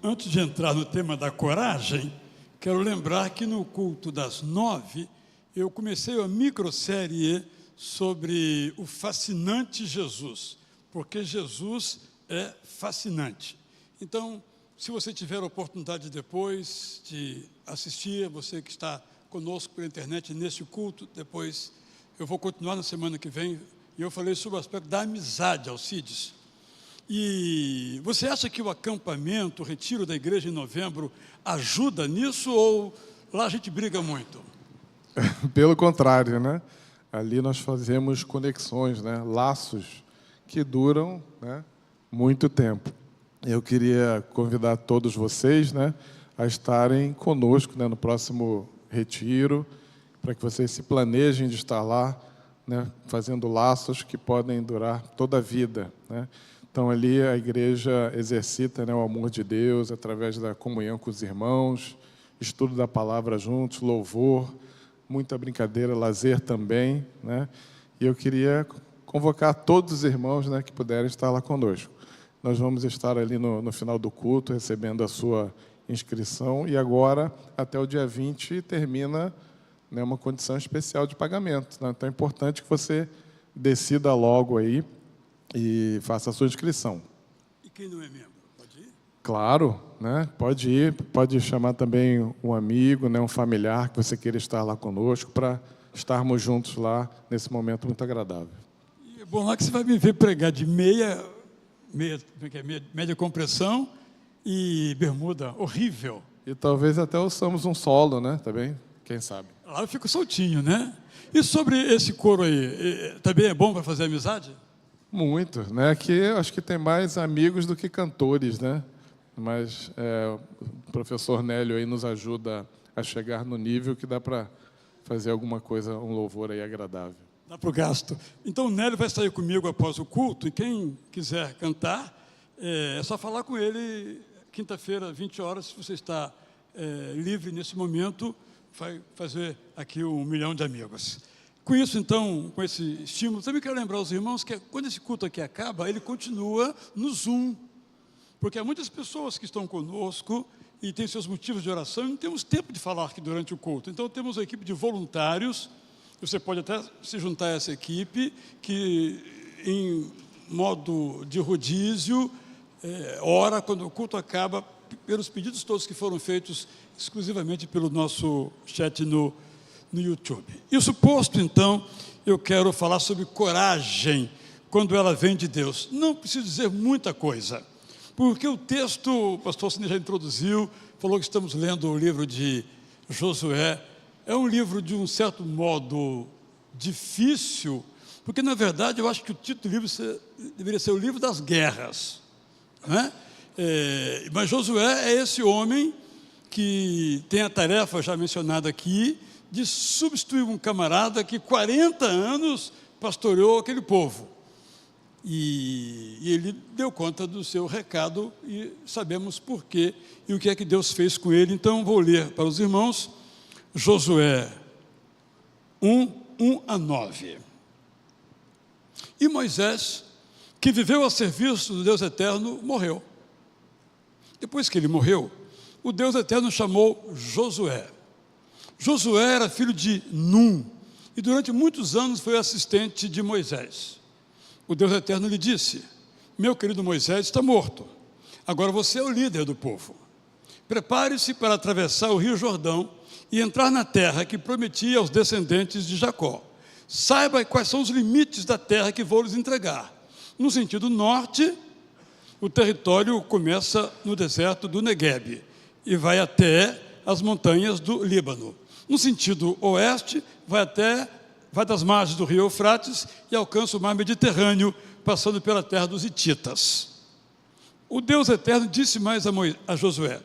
Antes de entrar no tema da coragem, quero lembrar que no culto das 9, eu comecei uma microsérie sobre o fascinante Jesus, porque Jesus é fascinante. Então, se você tiver a oportunidade depois de assistir, você que está conosco pela internet neste culto, depois eu vou continuar na semana que vem, e eu falei sobre o aspecto da amizade, Alcides. E você acha que o acampamento, o retiro da igreja em novembro, ajuda nisso ou lá a gente briga muito? Pelo contrário, né? Ali nós fazemos conexões, né? Laços que duram, né? Muito tempo. Eu queria convidar todos vocês, né, a estarem conosco, né, no próximo retiro, para que vocês se planejem de estar lá, né, fazendo laços que podem durar toda a vida, né? Então, ali a igreja exercita, né, o amor de Deus através da comunhão com os irmãos, estudo da palavra juntos, louvor, muita brincadeira, lazer também, né? E eu queria convocar todos os irmãos, né, que puderem estar lá conosco. Nós vamos estar ali no final do culto, recebendo a sua inscrição, e agora, até o dia 20, termina, né, uma condição especial de pagamento, né? Então, é importante que você decida logo aí, e faça a sua inscrição. E quem não é membro, pode ir? Claro, né? Pode ir, pode chamar também um amigo, né, um familiar que você queira estar lá conosco, para estarmos juntos lá nesse momento muito agradável. E é bom lá que você vai me ver pregar de média compressão e bermuda horrível. E talvez até ouçamos um solo, né? Também, quem sabe. Lá eu fico soltinho, né? E sobre esse coro aí, também é bom para fazer amizade? Muito, né? Aqui eu acho que tem mais amigos do que cantores, né? Mas o professor Nélio aí nos ajuda a chegar no nível que dá para fazer alguma coisa, um louvor aí agradável. Dá para o gasto. Então o Nélio vai sair comigo após o culto, e quem quiser cantar, é só falar com ele quinta-feira, 20 horas, se você está livre nesse momento, vai fazer aqui 1 milhão de amigos. Com isso, então, com esse estímulo, também quero lembrar aos irmãos que quando esse culto aqui acaba, ele continua no Zoom, porque há muitas pessoas que estão conosco e têm seus motivos de oração e não temos tempo de falar aqui durante o culto. Então, temos uma equipe de voluntários, você pode até se juntar a essa equipe, que em modo de rodízio, ora quando o culto acaba, pelos pedidos todos que foram feitos exclusivamente pelo nosso chat no YouTube. Isso posto, então, eu quero falar sobre coragem, quando ela vem de Deus. Não preciso dizer muita coisa, porque o texto, o pastor Cine já introduziu, falou que estamos lendo o livro de Josué. É um livro, de um certo modo, difícil, porque, na verdade, eu acho que o título do livro deveria ser o livro das guerras, né? Mas Josué é esse homem que tem a tarefa já mencionada aqui, de substituir um camarada que 40 anos pastoreou aquele povo. E ele deu conta do seu recado e sabemos por quê e o que é que Deus fez com ele. Então, vou ler para os irmãos Josué 1:1-9. E Moisés, que viveu a serviço do Deus Eterno, morreu. Depois que ele morreu, o Deus Eterno chamou Josué. Josué era filho de Num, e durante muitos anos foi assistente de Moisés. O Deus Eterno lhe disse: meu querido Moisés está morto, agora você é o líder do povo. Prepare-se para atravessar o rio Jordão e entrar na terra que prometi aos descendentes de Jacó. Saiba quais são os limites da terra que vou lhes entregar. No sentido norte, o território começa no deserto do Negueb e vai até as montanhas do Líbano. No sentido oeste, vai das margens do rio Eufrates e alcança o mar Mediterrâneo, passando pela terra dos Hititas. O Deus Eterno disse mais a Josué: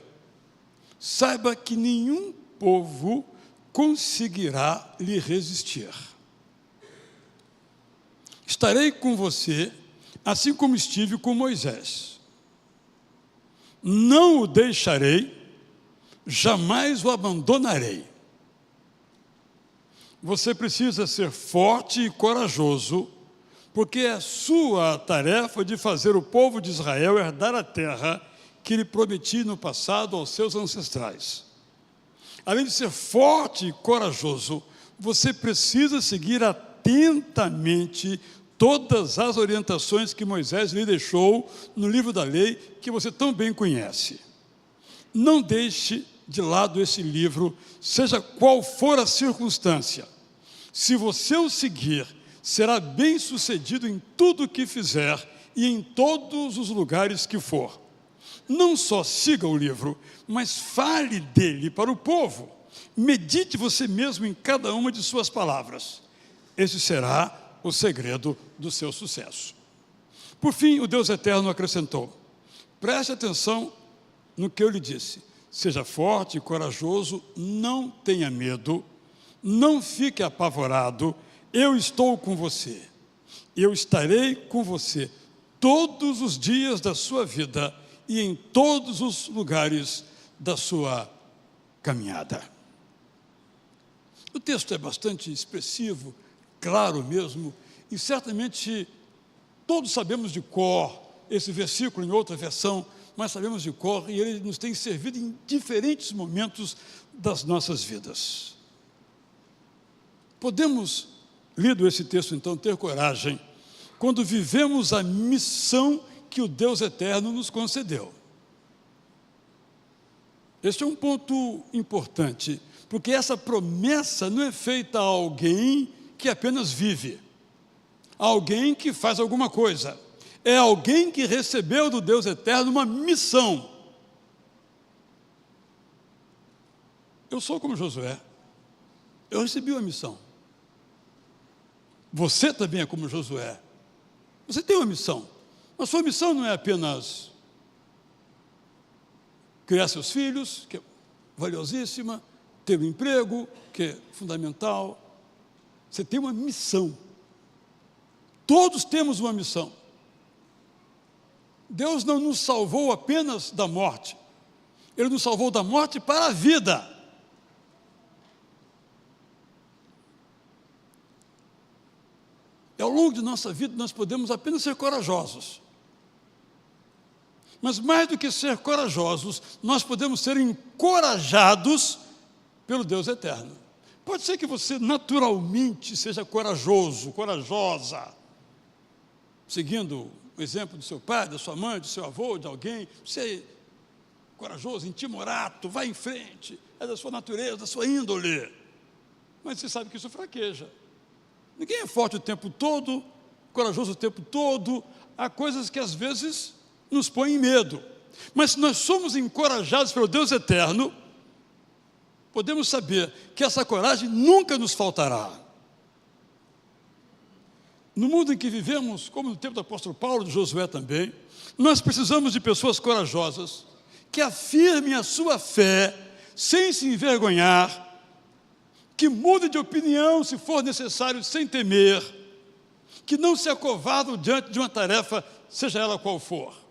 saiba que nenhum povo conseguirá lhe resistir. Estarei com você, assim como estive com Moisés. Não o deixarei, jamais o abandonarei. Você precisa ser forte e corajoso, porque é sua tarefa de fazer o povo de Israel herdar a terra que Ele prometia no passado aos seus ancestrais. Além de ser forte e corajoso, você precisa seguir atentamente todas as orientações que Moisés lhe deixou no livro da lei, que você tão bem conhece. Não deixe de lado esse livro, seja qual for a circunstância. Se você o seguir, será bem-sucedido em tudo o que fizer e em todos os lugares que for. Não só siga o livro, mas fale dele para o povo. Medite você mesmo em cada uma de suas palavras. Esse será o segredo do seu sucesso. Por fim, o Deus Eterno acrescentou: preste atenção no que eu lhe disse. Seja forte e corajoso, não tenha medo, não fique apavorado, eu estou com você. Eu estarei com você todos os dias da sua vida e em todos os lugares da sua caminhada. O texto é bastante expressivo, claro mesmo, e certamente todos sabemos de cor esse versículo em outra versão, mas sabemos de cor e ele nos tem servido em diferentes momentos das nossas vidas. Podemos, lido esse texto então, ter coragem quando vivemos a missão que o Deus Eterno nos concedeu. Este é um ponto importante, porque essa promessa não é feita a alguém que apenas vive, a alguém que faz alguma coisa. É alguém que recebeu do Deus Eterno uma missão. Eu sou como Josué, eu recebi uma missão. Você também é como Josué. Você tem uma missão. A sua missão não é apenas criar seus filhos, que é valiosíssima, ter um emprego, que é fundamental. Você tem uma missão. Todos temos uma missão. Deus não nos salvou apenas da morte. Ele nos salvou da morte para a vida. E ao longo de nossa vida nós podemos apenas ser corajosos. Mas mais do que ser corajosos, nós podemos ser encorajados pelo Deus Eterno. Pode ser que você naturalmente seja corajoso, corajosa, seguindo o exemplo do seu pai, da sua mãe, do seu avô, de alguém. Você é corajoso, intimorato, vai em frente, é da sua natureza, da sua índole. Mas você sabe que isso fraqueja. Ninguém é forte o tempo todo, corajoso o tempo todo. Há coisas que às vezes nos põem em medo. Mas se nós somos encorajados pelo Deus Eterno, podemos saber que essa coragem nunca nos faltará. No mundo em que vivemos, como no tempo do apóstolo Paulo, de Josué também, nós precisamos de pessoas corajosas, que afirmem a sua fé, sem se envergonhar, que mudem de opinião se for necessário, sem temer, que não se acovardam diante de uma tarefa, seja ela qual for.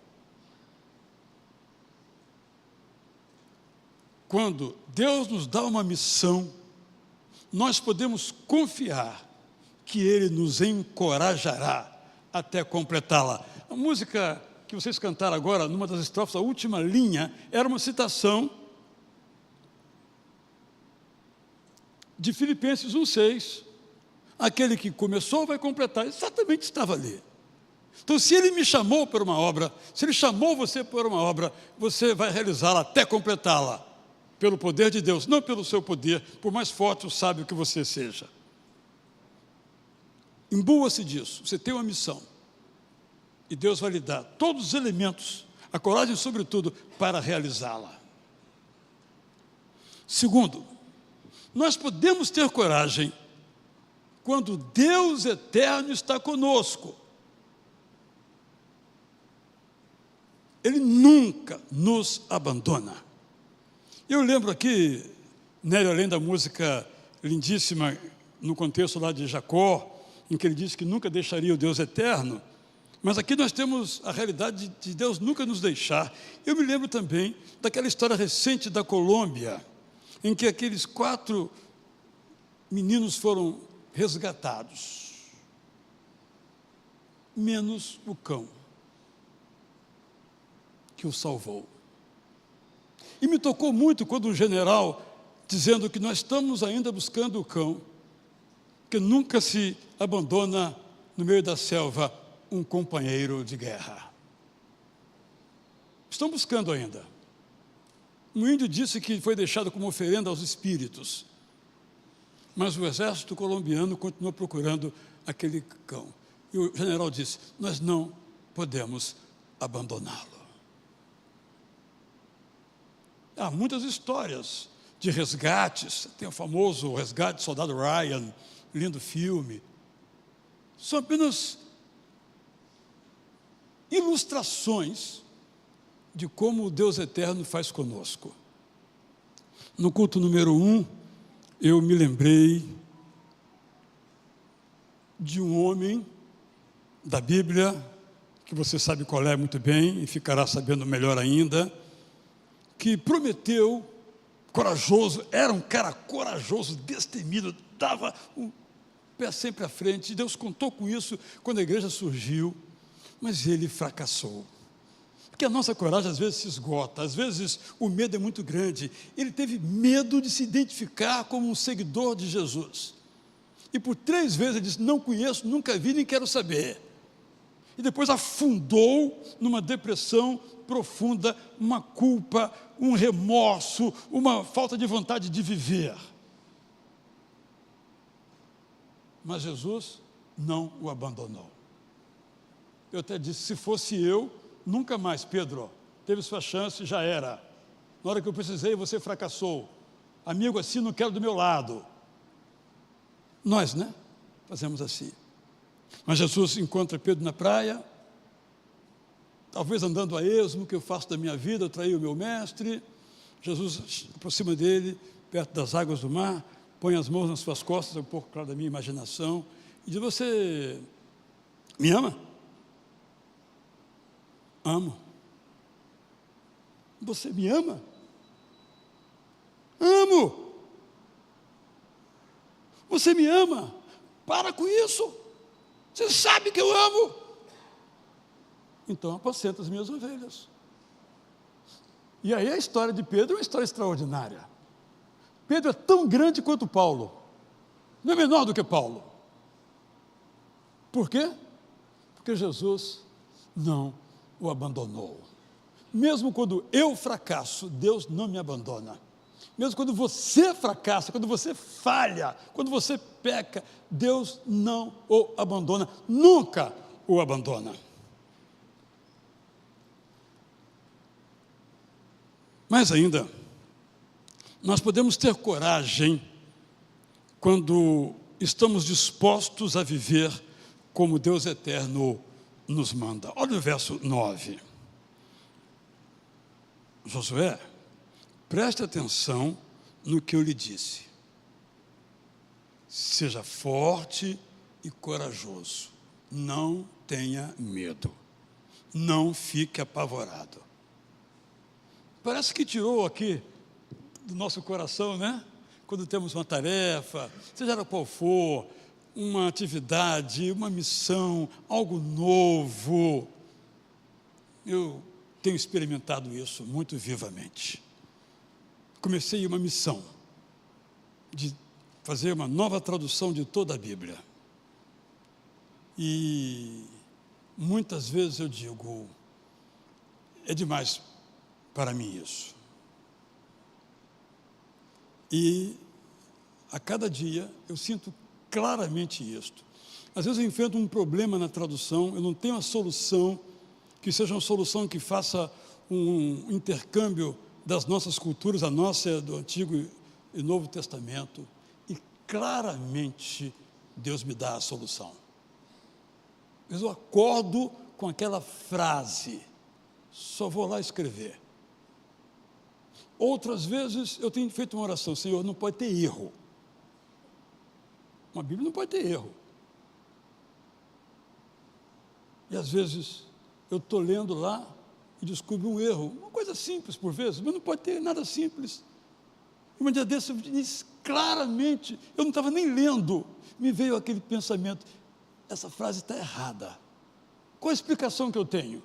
Quando Deus nos dá uma missão, nós podemos confiar que Ele nos encorajará até completá-la. A música que vocês cantaram agora, numa das estrofes, a última linha, era uma citação de Filipenses 1,6. Aquele que começou vai completar, exatamente estava ali. Então, se Ele me chamou para uma obra, se Ele chamou você para uma obra, você vai realizá-la até completá-la, pelo poder de Deus, não pelo seu poder, por mais forte ou sábio que você seja. Imbua-se disso, você tem uma missão, e Deus vai lhe dar todos os elementos, a coragem sobretudo, para realizá-la. Segundo, nós podemos ter coragem quando Deus Eterno está conosco. Ele nunca nos abandona. Eu lembro aqui, Nélio, além da música lindíssima, no contexto lá de Jacó, em que ele disse que nunca deixaria o Deus Eterno, mas aqui nós temos a realidade de Deus nunca nos deixar. Eu me lembro também daquela história recente da Colômbia, em que aqueles 4 meninos foram resgatados, menos o cão, que o salvou. E me tocou muito quando um general, dizendo que nós estamos ainda buscando o cão, que nunca se abandona no meio da selva um companheiro de guerra. Estão buscando ainda. Um índio disse que foi deixado como oferenda aos espíritos, mas o exército colombiano continuou procurando aquele cão. E o general disse, nós não podemos abandoná-lo. Há muitas histórias de resgates, tem o famoso Resgate do Soldado Ryan, lindo filme. São apenas ilustrações de como o Deus eterno faz conosco. No culto número 1, eu me lembrei de um homem da Bíblia, que você sabe qual é muito bem, e ficará sabendo melhor ainda, que prometeu, corajoso, era um cara corajoso, destemido, dava o pé sempre à frente. Deus contou com isso quando a igreja surgiu, mas ele fracassou. Porque a nossa coragem às vezes se esgota, às vezes o medo é muito grande. Ele teve medo de se identificar como um seguidor de Jesus. E por 3 vezes ele disse, não conheço, nunca vi, nem quero saber. E depois afundou numa depressão profunda, uma culpa, um remorso, uma falta de vontade de viver. Mas Jesus não o abandonou. Eu até disse, se fosse eu, nunca mais, Pedro, teve sua chance, já era. Na hora que eu precisei, você fracassou. Amigo assim, não quero do meu lado. Nós, né? Fazemos assim. Mas Jesus encontra Pedro na praia, talvez andando a esmo, o que eu faço da minha vida, eu traí o meu mestre. Jesus aproxima dele, perto das águas do mar, põe as mãos nas suas costas, é um pouco claro da minha imaginação, e diz, você me ama? Amo. Você me ama? Amo. Você me ama? Para com isso. Você sabe que eu amo. Então apacenta as minhas ovelhas. E aí a história de Pedro é uma história extraordinária. Pedro é tão grande quanto Paulo. Não é menor do que Paulo. Por quê? Porque Jesus não o abandonou. Mesmo quando eu fracasso, Deus não me abandona. Mesmo quando você fracassa, quando você falha, quando você peca, Deus não o abandona, nunca o abandona. Mas ainda, nós podemos ter coragem quando estamos dispostos a viver como Deus eterno nos manda. Olha o verso 9. Josué, preste atenção no que eu lhe disse. Seja forte e corajoso. Não tenha medo. Não fique apavorado. Parece que tirou aqui do nosso coração, né? Quando temos uma tarefa, seja ela qual for, uma atividade, uma missão, algo novo. Eu tenho experimentado isso muito vivamente. Comecei uma missão de fazer uma nova tradução de toda a Bíblia. E muitas vezes eu digo, é demais para mim isso. E a cada dia eu sinto claramente isto. Às vezes eu enfrento um problema na tradução, eu não tenho a solução, que seja uma solução que faça um intercâmbio das nossas culturas, a nossa é do Antigo e Novo Testamento, e claramente Deus me dá a solução. Mas eu acordo com aquela frase, só vou lá escrever. Outras vezes eu tenho feito uma oração, Senhor, não pode ter erro. Uma Bíblia não pode ter erro. E às vezes eu estou lendo lá e descubro um erro, uma coisa simples por vezes, mas não pode ter nada simples. E um dia desse eu disse claramente, eu não estava nem lendo, me veio aquele pensamento, essa frase está errada. Qual a explicação que eu tenho?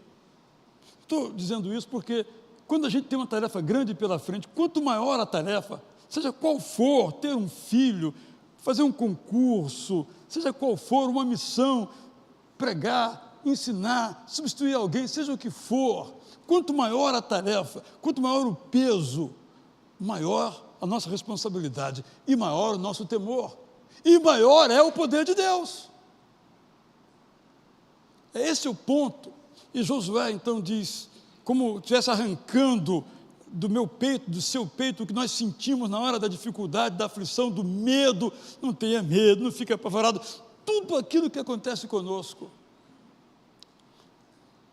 Estou dizendo isso porque quando a gente tem uma tarefa grande pela frente, quanto maior a tarefa, seja qual for, ter um filho, fazer um concurso, seja qual for, uma missão, pregar, ensinar, substituir alguém, seja o que for, quanto maior a tarefa, quanto maior o peso, maior a nossa responsabilidade e maior o nosso temor, e maior é o poder de Deus. Esse é o ponto. E Josué então diz, como estivesse arrancando do meu peito, do seu peito, o que nós sentimos na hora da dificuldade, da aflição, do medo. Não tenha medo, não fique apavorado, tudo aquilo que acontece conosco.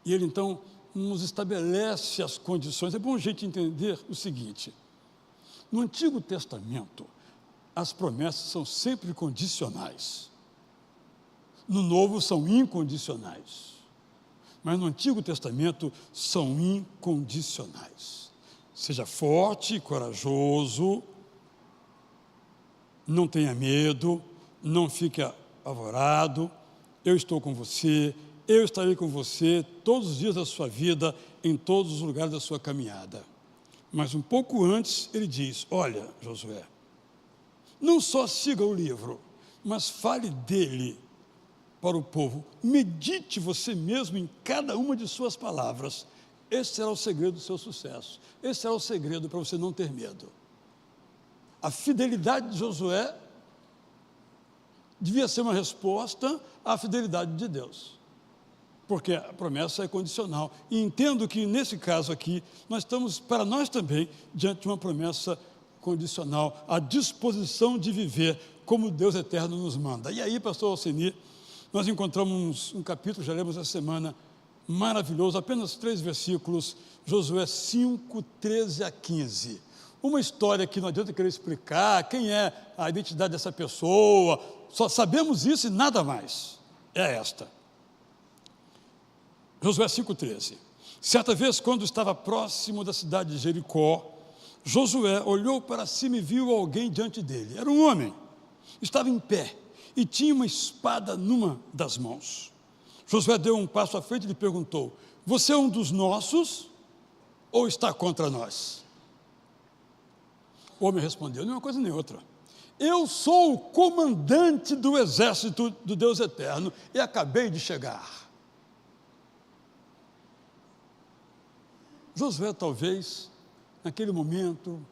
E ele então nos estabelece as condições. É bom a gente entender o seguinte: no Antigo Testamento, as promessas são sempre condicionais. No Novo são incondicionais. Mas no Antigo Testamento são incondicionais. Seja forte, corajoso, não tenha medo, não fique apavorado, eu estou com você, eu estarei com você todos os dias da sua vida, em todos os lugares da sua caminhada. Mas um pouco antes ele diz, olha, Josué, não só siga o livro, mas fale dele para o povo, medite você mesmo em cada uma de suas palavras. Esse será o segredo do seu sucesso, esse será o segredo para você não ter medo. A fidelidade de Josué devia ser uma resposta à fidelidade de Deus, porque a promessa é condicional, e entendo que nesse caso aqui, nós estamos, para nós também, diante de uma promessa condicional, à disposição de viver como Deus eterno nos manda. E aí, pastor Alcenir, nós encontramos um capítulo, já lemos essa semana, maravilhoso, apenas 3 versículos, Josué 5, 13 a 15. Uma história que não adianta querer explicar quem é a identidade dessa pessoa, só sabemos isso e nada mais. É esta. Josué 5,13. Certa vez, quando estava próximo da cidade de Jericó, Josué olhou para cima e viu alguém diante dele. Era um homem, estava em pé e tinha uma espada numa das mãos. Josué deu um passo à frente e lhe perguntou, você é um dos nossos ou está contra nós? O homem respondeu, nem uma coisa nem outra. Eu sou o comandante do exército do Deus eterno e acabei de chegar. Josué, talvez, naquele momento,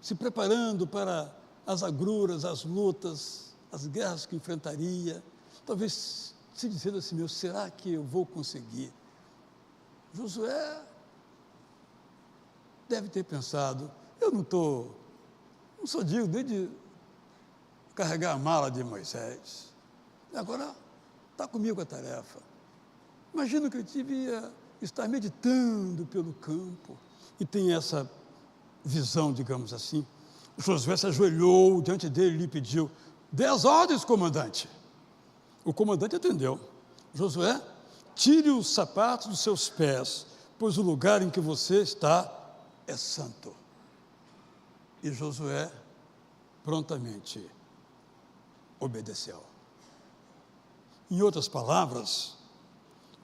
se preparando para as agruras, as lutas, as guerras que enfrentaria, talvez se dizendo assim, meu, será que eu vou conseguir? Josué deve ter pensado, eu não sou digno nem de carregar a mala de Moisés, agora está comigo a tarefa. Imagino que eu devia estar meditando pelo campo, e tem essa visão, digamos assim. Josué se ajoelhou diante dele e lhe pediu, 10 ordens, comandante. O comandante atendeu. Josué, tire os sapatos dos seus pés, pois o lugar em que você está é santo. E Josué prontamente obedeceu. Em outras palavras,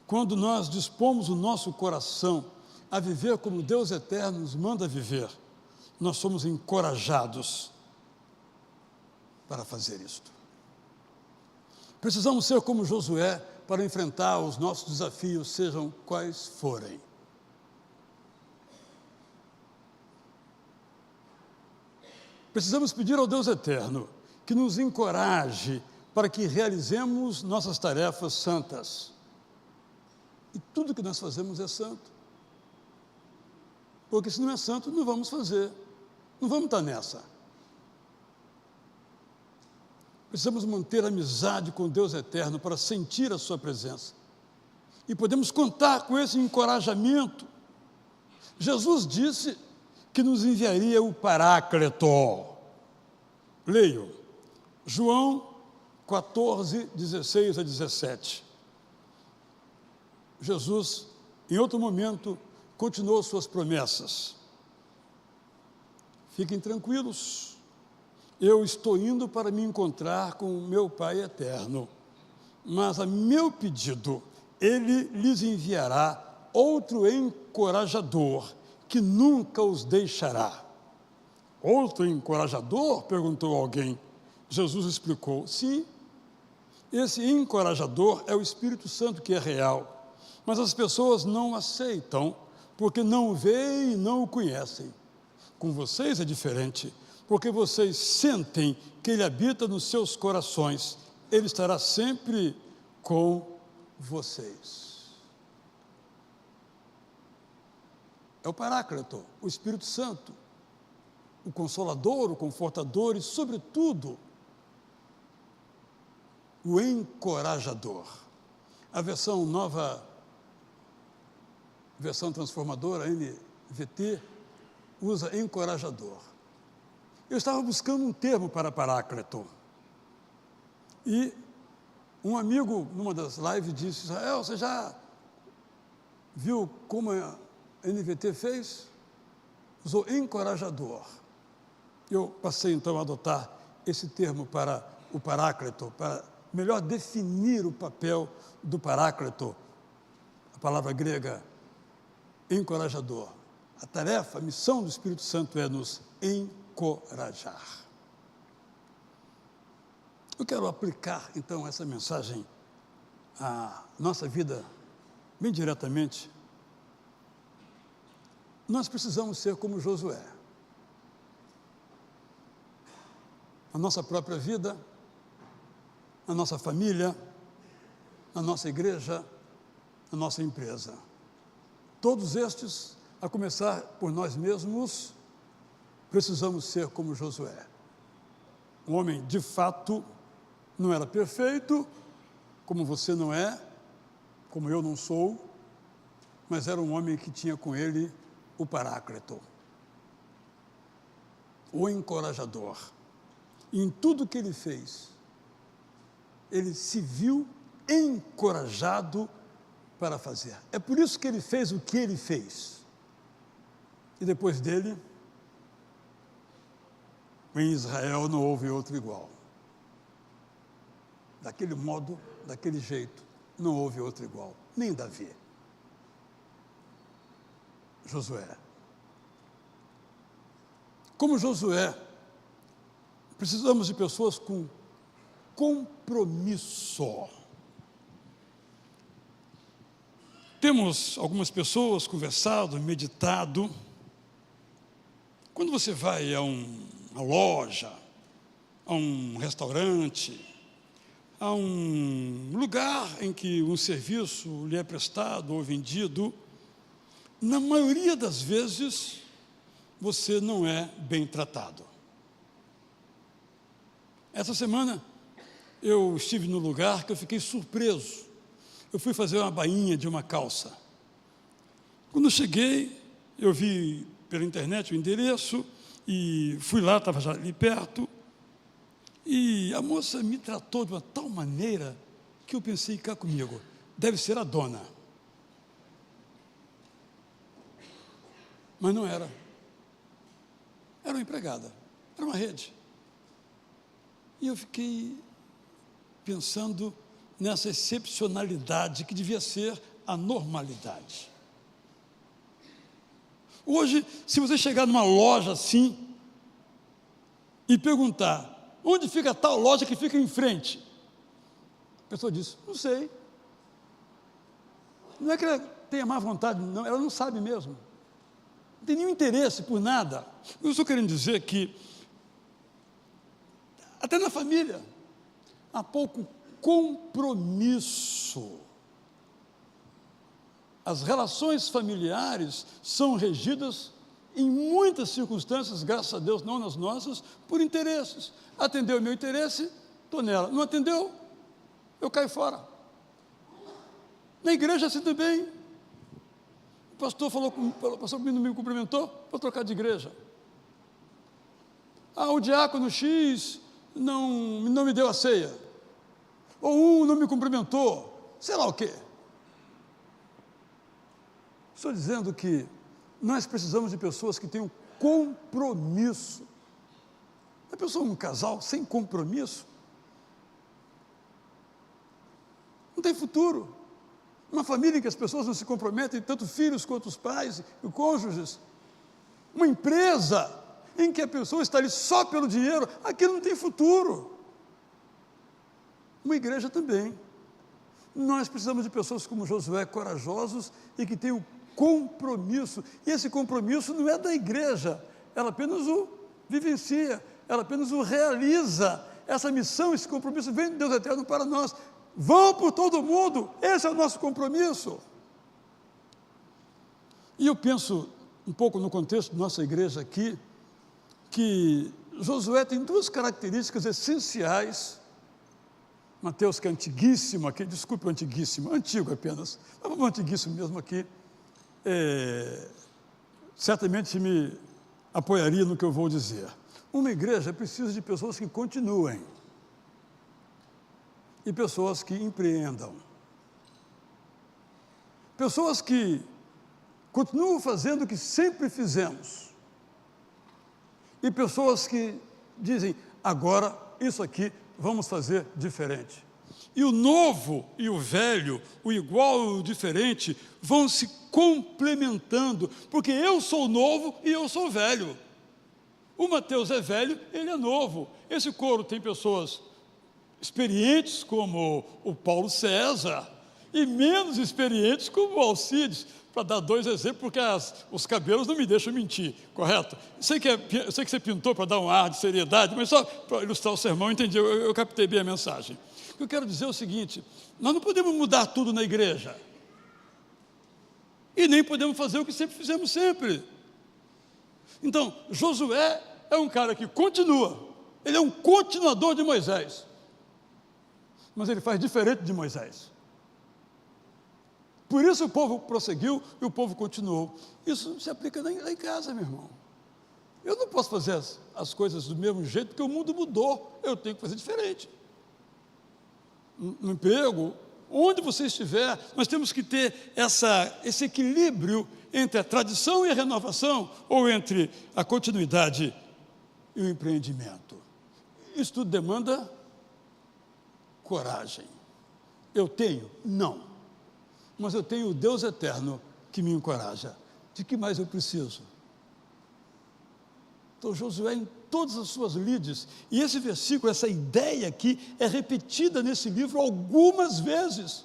quando nós dispomos o nosso coração a viver como Deus eterno nos manda viver, nós somos encorajados para fazer isto. Precisamos ser como Josué para enfrentar os nossos desafios, sejam quais forem. Precisamos pedir ao Deus eterno que nos encoraje para que realizemos nossas tarefas santas. E tudo que nós fazemos é santo. Porque se não é santo, não vamos fazer. Não vamos estar nessa. Precisamos manter amizade com Deus eterno para sentir a sua presença. E podemos contar com esse encorajamento. Jesus disse que nos enviaria o Paráclito. Leio, João 14, 16 a 17. Jesus, em outro momento, continuou suas promessas. Fiquem tranquilos, eu estou indo para me encontrar com o meu Pai eterno, mas a meu pedido, Ele lhes enviará outro encorajador, que nunca os deixará. Outro encorajador? Perguntou alguém. Jesus explicou, sim, esse encorajador é o Espírito Santo que é real, mas as pessoas não aceitam, porque não o veem e não o conhecem. Com vocês é diferente, porque vocês sentem que Ele habita nos seus corações, Ele estará sempre com vocês. É o Paráclito, o Espírito Santo, o Consolador, o Confortador e, sobretudo, o encorajador. A versão nova, versão transformadora, NVT, usa encorajador. Eu estava buscando um termo para Paráclito. E um amigo, numa das lives, disse, Israel, você já viu como a NVT fez? Usou encorajador. Eu passei, então, a adotar esse termo para o Paráclito, para melhor definir o papel do Paráclito, a palavra grega, encorajador. A tarefa, a missão do Espírito Santo é nos encorajar. Eu quero aplicar, então, essa mensagem à nossa vida, bem diretamente. Nós precisamos ser como Josué. A nossa própria vida, na nossa família, na nossa igreja, na nossa empresa. Todos estes, a começar por nós mesmos, precisamos ser como Josué. Um homem, de fato, não era perfeito, como você não é, como eu não sou, mas era um homem que tinha com ele o Paráclito, o encorajador. E em tudo que ele fez, ele se viu encorajado para fazer. É por isso que ele fez o que ele fez. E depois dele, em Israel não houve outro igual. Daquele modo, daquele jeito, não houve outro igual. Nem Davi. Josué. Como Josué, precisamos de pessoas com compromisso. Temos algumas pessoas conversado, meditado. Quando você vai a uma loja, a um restaurante, a um lugar em que um serviço lhe é prestado ou vendido, na maioria das vezes, você não é bem tratado. Essa semana, eu estive no lugar que eu fiquei surpreso. Eu fui fazer uma bainha de uma calça. Quando eu cheguei, eu vi pela internet o endereço e fui lá, estava já ali perto, e a moça me tratou de uma tal maneira que eu pensei, cá comigo, deve ser a dona. Mas não era. Era uma empregada, era uma rede. E eu fiquei pensando nessa excepcionalidade que devia ser a normalidade. Hoje, se você chegar numa loja assim e perguntar, onde fica tal loja que fica em frente? A pessoa diz, não sei. Não é que ela tenha má vontade, não, ela não sabe mesmo. Não tem nenhum interesse por nada. Eu estou querendo dizer que, até na família, há pouco compromisso. As relações familiares são regidas, em muitas circunstâncias, graças a Deus, não nas nossas, por interesses. Atendeu o meu interesse, estou nela. Não atendeu, eu caio fora. Na igreja assim também. O pastor falou, o pastor não me cumprimentou, vou trocar de igreja. O diácono X não me deu a ceia. Ou não me cumprimentou, sei lá o quê. Estou dizendo que nós precisamos de pessoas que tenham compromisso. A pessoa, um casal sem compromisso, não tem futuro. Uma família em que as pessoas não se comprometem, tanto filhos quanto os pais e cônjuges, Uma empresa em que a pessoa está ali só pelo dinheiro, aquilo não tem futuro. Uma igreja também. Nós precisamos de pessoas como Josué, corajosos e que tenham compromisso. E esse compromisso não é da igreja, ela apenas o vivencia, ela apenas o realiza. Essa missão, esse compromisso vem de Deus eterno para nós. Vão por todo mundo, esse é o nosso compromisso. E eu penso um pouco no contexto da nossa igreja aqui, que Josué tem duas características essenciais. Mateus, que é antiguíssimo aqui, desculpe o antiguíssimo, antigo apenas, mas vamos antiguíssimo mesmo aqui, certamente me apoiaria no que eu vou dizer. Uma igreja precisa de pessoas que continuem e pessoas que empreendam. Pessoas que continuam fazendo o que sempre fizemos. E pessoas que dizem, agora isso aqui vamos fazer diferente. E o novo e o velho, o igual e o diferente, vão se complementando, porque eu sou novo e eu sou velho. O Mateus é velho, ele é novo. Esse coro tem pessoas experientes, como o Paulo César, e menos experientes, como o Alcides, para dar dois exemplos, porque os cabelos não me deixam mentir, correto? Sei que você pintou para dar um ar de seriedade, mas só para ilustrar o sermão, entendi, eu captei bem a mensagem. O que eu quero dizer é o seguinte, nós não podemos mudar tudo na igreja, e nem podemos fazer o que sempre fizemos sempre. Então, Josué é um cara que continua, ele é um continuador de Moisés, mas ele faz diferente de Moisés. Por isso o povo prosseguiu e o povo continuou. Isso se aplica lá em casa, meu irmão. Eu não posso fazer as coisas do mesmo jeito, porque o mundo mudou, eu tenho que fazer diferente. No emprego, onde você estiver, nós temos que ter esse equilíbrio entre a tradição e a renovação, ou entre a continuidade e o empreendimento. Isso tudo demanda coragem. Eu tenho? Não. Mas eu tenho o Deus eterno que me encoraja. De que mais eu preciso? Então, Josué, em todas as suas lides, e esse versículo, essa ideia aqui, é repetida nesse livro algumas vezes.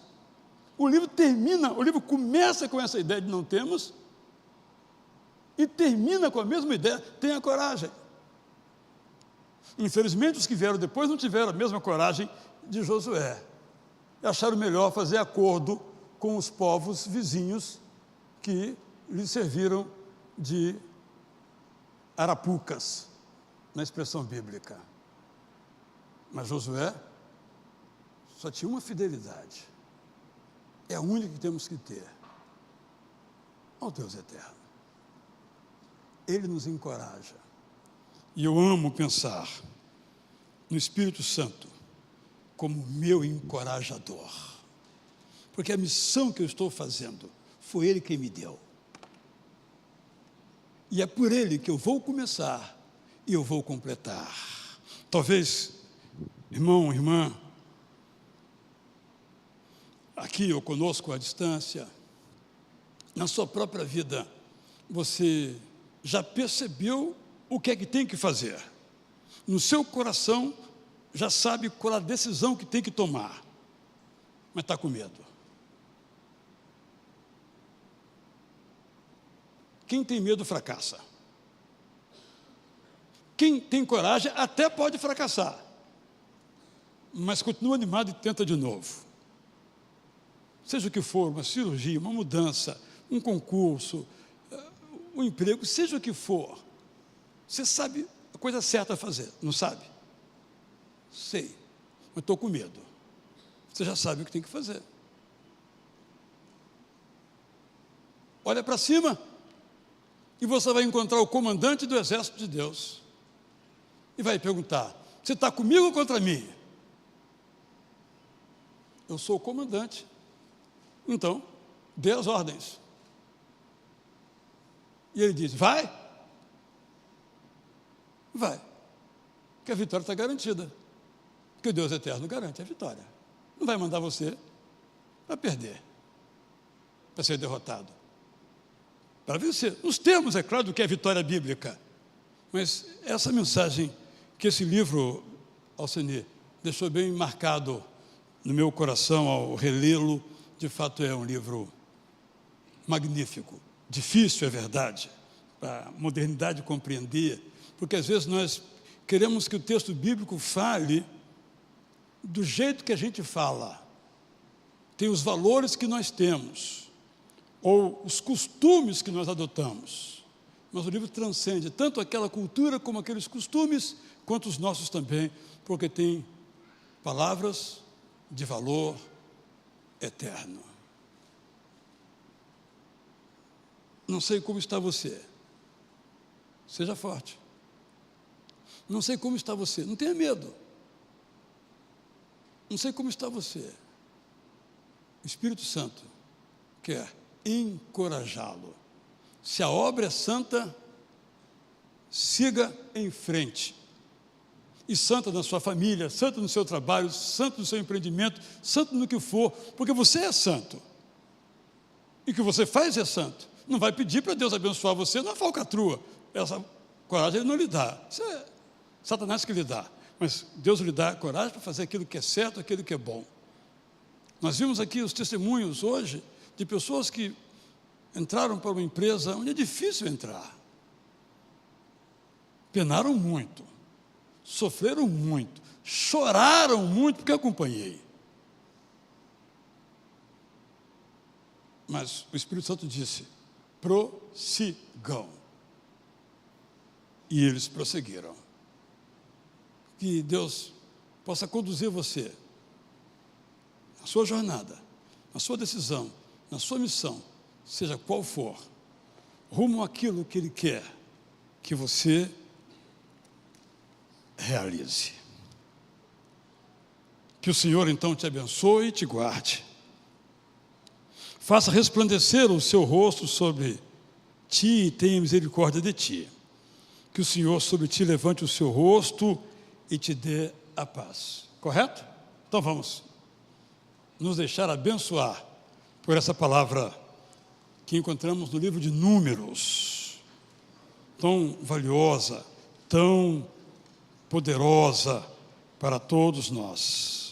O livro começa com essa ideia de não temos, e termina com a mesma ideia, tenha coragem. Infelizmente, os que vieram depois não tiveram a mesma coragem de Josué. Acharam melhor fazer acordo com os povos vizinhos que lhe serviram de arapucas, na expressão bíblica. Mas Josué só tinha uma fidelidade, é a única que temos que ter, ao Deus eterno. Ele nos encoraja. E eu amo pensar no Espírito Santo como meu encorajador. Porque a missão que eu estou fazendo, foi Ele quem me deu. E é por Ele que eu vou começar e eu vou completar. Talvez, irmão, irmã, aqui ou conosco à distância, na sua própria vida, você já percebeu o que é que tem que fazer. No seu coração, já sabe qual a decisão que tem que tomar, mas está com medo. Quem tem medo fracassa. Quem tem coragem até pode fracassar, mas continua animado e tenta de novo. Seja o que for, uma cirurgia, uma mudança, um concurso, um emprego, seja o que for, você sabe a coisa certa a fazer, não sabe? Sei, mas estou com medo. Você já sabe o que tem que fazer. Olha para cima e você vai encontrar o comandante do exército de Deus e vai perguntar, você está comigo ou contra mim? Eu sou o comandante. Então, dê as ordens. E ele diz, vai? Vai. Porque a vitória está garantida. Porque o Deus eterno garante a vitória. Não vai mandar você para perder, para ser derrotado. para vencer. Nos termos, é claro, do que é vitória bíblica. Mas essa mensagem que esse livro, Alcenir, deixou bem marcado no meu coração ao relê-lo, de fato é um livro magnífico. Difícil, é verdade, para a modernidade compreender, porque às vezes nós queremos que o texto bíblico fale do jeito que a gente fala, tem os valores que nós temos, ou os costumes que nós adotamos. Mas o livro transcende tanto aquela cultura como aqueles costumes, quanto os nossos também, porque tem palavras de valor eterno. Não sei como está você. Seja forte. Não sei como está você. Não tenha medo. Não sei como está você. O Espírito Santo quer encorajá-lo. Se a obra é santa, siga em frente. E santa na sua família, santo no seu trabalho, santo no seu empreendimento, santo no que for, porque você é santo. E o que você faz é santo. Não vai pedir para Deus abençoar você na falcatrua. Essa coragem Ele não lhe dá. Isso é Satanás que lhe dá. Mas Deus lhe dá coragem para fazer aquilo que é certo, aquilo que é bom. Nós vimos aqui os testemunhos hoje de pessoas que entraram para uma empresa onde é difícil entrar. Penaram muito, sofreram muito, choraram muito, porque eu acompanhei. Mas o Espírito Santo disse: prossigam. E eles prosseguiram. Que Deus possa conduzir você na sua jornada, na sua decisão, na sua missão, seja qual for, rumo àquilo que Ele quer que você realize. Que o Senhor então te abençoe e te guarde. Faça resplandecer o seu rosto sobre ti e tenha misericórdia de ti. Que o Senhor sobre ti levante o seu rosto e te dê a paz. Correto? Então vamos nos deixar abençoar por essa palavra que encontramos no livro de Números, tão valiosa, tão poderosa para todos nós.